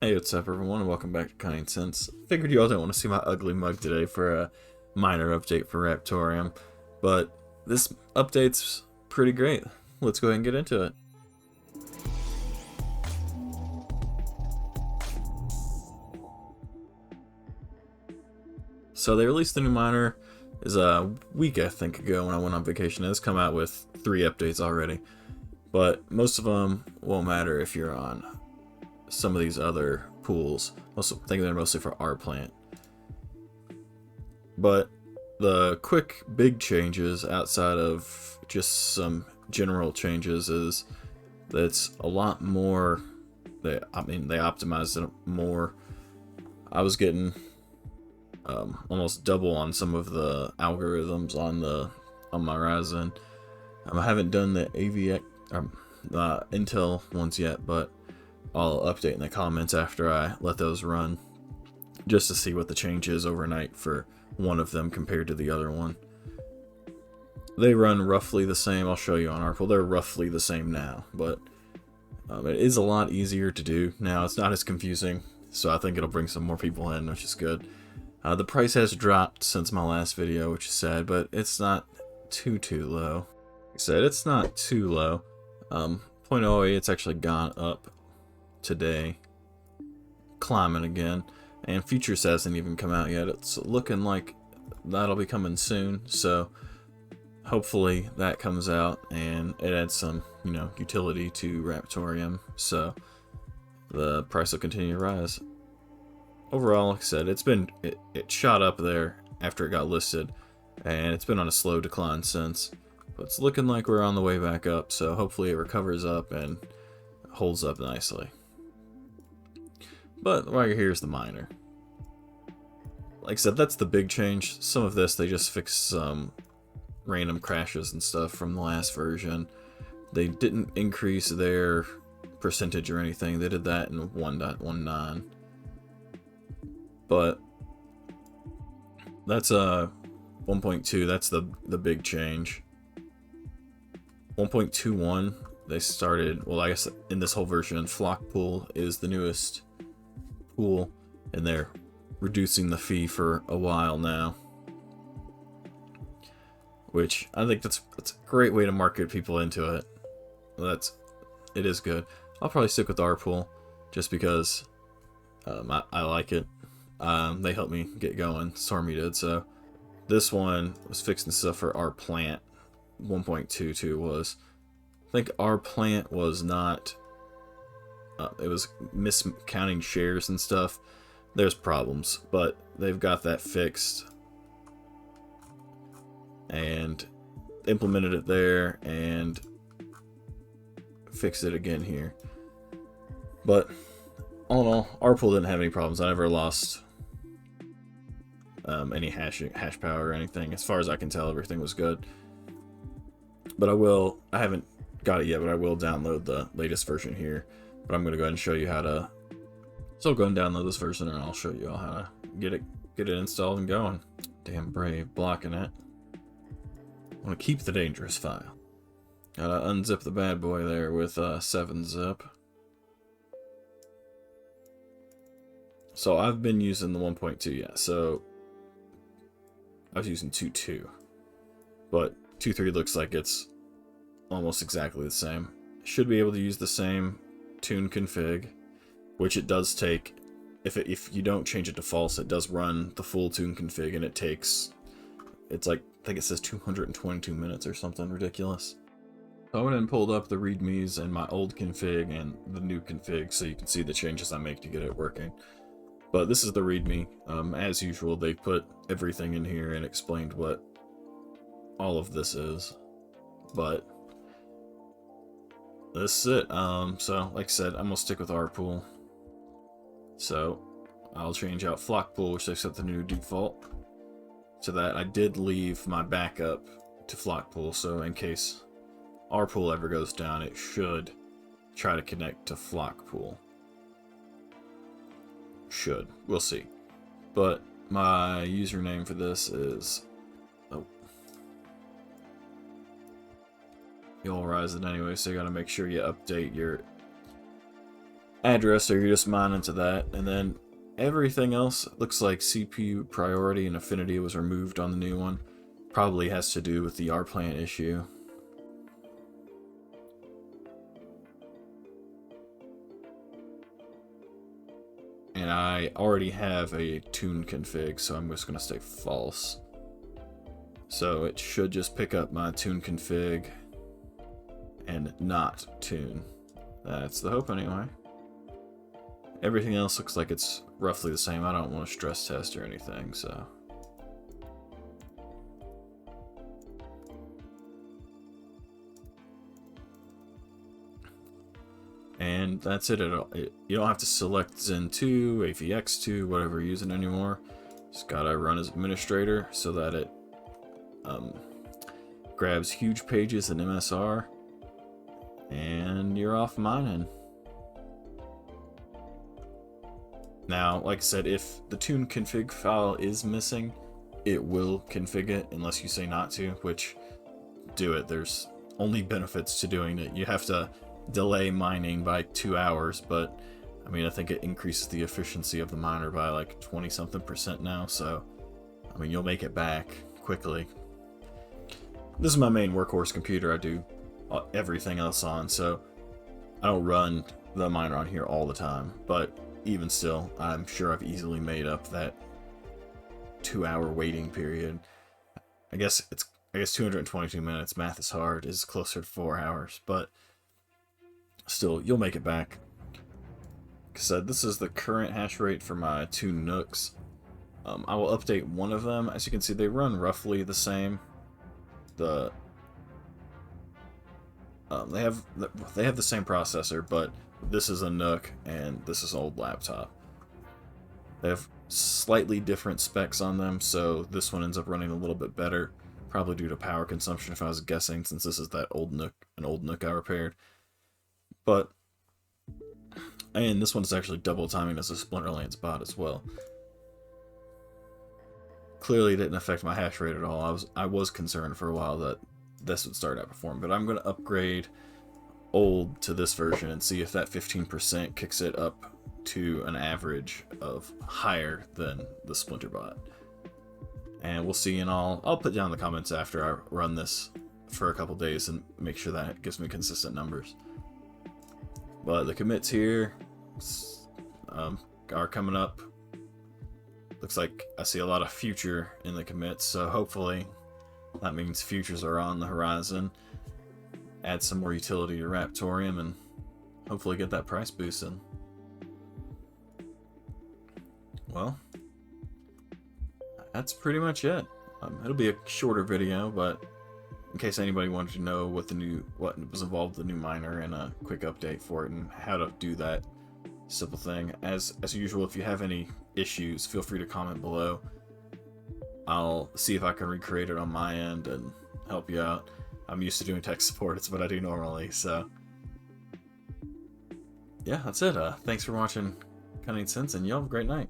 Hey, what's up everyone, and welcome back to CunningCents. Figured you all don't want to see my ugly mug today for a minor update for Raptoreum, but this update's pretty great. Let's go ahead and get into it. So they released the new miner is a week I think ago when I went on vacation. It's come out with 3 updates already, but most of them won't matter if you're on some of these other pools. Also, I think they're mostly for our plant. But the quick big changes outside of just some general changes is that it's a lot more. They optimized it more. I was getting almost double on some of the algorithms on my Ryzen. I haven't done the AVX Intel ones yet, but I'll update in the comments after I let those run, just to see what the change is overnight for one of them compared to the other one. They run roughly the same. I'll show you on our pool. They're roughly the same now, but it is a lot easier to do now. It's not as confusing, so I think it'll bring some more people in, which is good. The price has dropped since my last video, which is sad, but it's not too low. Like I said, it's not too low. 0.08, it's actually gone up today, climbing again, and futures hasn't even come out yet. It's looking like that'll be coming soon, so hopefully that comes out and it adds some utility to Raptoreum, so the price will continue to rise. Overall, like I said, it shot up there after it got listed, and it's been on a slow decline since, but it's looking like we're on the way back up, so hopefully it recovers up and holds up nicely. But while you're here is the miner. Like I said, that's the big change. Some of this, they just fixed some random crashes and stuff from the last version. They didn't increase their percentage or anything. They did that in 1.19. But that's 1.2. That's the big change. 1.21, they started, well, I guess in this whole version, Flock Pool is the newest pool, and they're reducing the fee for a while now, which I think that's a great way to market people into it. It is good. I'll probably stick with our pool just because I like it. They helped me get going. Stormy did. So this one was fixing stuff for our plant. 1.22 was. I think our plant was not. It was miscounting shares and stuff. There's problems, but they've got that fixed and implemented it there and fixed it again here. But all in all, our pool didn't have any problems. I never lost any hash power or anything. As far as I can tell, everything was good. But I haven't got it yet, but I will download the latest version here. But I'm going to go ahead and show you how to. So go and download this version, and I'll show you all how to get it installed and going. Damn Brave blocking it. I want to keep the dangerous file. Gotta unzip the bad boy there with 7-zip. So I've been using the 1.2 yet. So I was using 2.2, but 2.3 looks like it's almost exactly the same. Should be able to use the same tune config, which it does take. If you don't change it to false, it does run the full tune config, and it's like, I think it says 222 minutes or something ridiculous. So I went and pulled up the readmes and my old config and the new config so you can see the changes I make to get it working. But this is the readme. As usual, they put everything in here and explained what all of this is. But this is it. So like I said, I'm gonna stick with our pool. So I'll change out Flock Pool, which they set the new default to that. I did leave my backup to Flock Pool, so in case our pool ever goes down, it should try to connect to Flock Pool. Should. We'll see. But my username for this is... Oh. You'll rise it anyway, so you gotta make sure you update your address, so you're just mining to that, and then everything else looks like CPU priority and affinity was removed on the new one. Probably has to do with the R plant issue. And I already have a tune config, so I'm just going to stay false. So it should just pick up my tune config and not tune. That's the hope anyway. Everything else looks like it's roughly the same. I don't want to stress test or anything, so. And that's it. You don't have to select Zen 2, AVX2, whatever you're using anymore. Just gotta run as administrator so that it grabs huge pages in MSR, and you're off mining. Now, like I said, if the tune config file is missing, it will config it unless you say not to, which do it. There's only benefits to doing it. You have to delay mining by 2 hours, but I mean, I think it increases the efficiency of the miner by like 20-something% now, so I mean, you'll make it back quickly. This is my main workhorse computer. I do everything else on, so I don't run the miner on here all the time, but even still, I'm sure I've easily made up that 2-hour waiting period. I guess 222 minutes, math is hard, is closer to 4 hours, but still, you'll make it back. Like I said, this is the current hash rate for my 2 Nooks. I will update one of them. As you can see, they run roughly the same. They have the same processor, but this is a Nook and this is an old laptop. They have slightly different specs on them, so this one ends up running a little bit better, probably due to power consumption if I was guessing, since this is that old Nook, an old Nook I repaired. But and this one's actually double timing as a Splinterlands bot as well. Clearly didn't affect my hash rate at all. I was concerned for a while that this would start outperforming, but I'm going to upgrade old to this version and see if that 15% kicks it up to an average of higher than the Splinter bot. And we'll see, and I'll put down in the comments after I run this for a couple days and make sure that it gives me consistent numbers. But the commits here are coming up. Looks like I see a lot of future in the commits, so hopefully that means futures are on the horizon. Add some more utility to Raptoreum and hopefully get that price boosted. Well, that's pretty much it. It'll be a shorter video, but in case anybody wanted to know what was involved with the new miner, and a quick update for it and how to do that simple thing. As usual, if you have any issues, feel free to comment below. I'll see if I can recreate it on my end and help you out. I'm used to doing tech support, it's what I do normally, so yeah, that's it. Thanks for watching CunningCents, and you have a great night.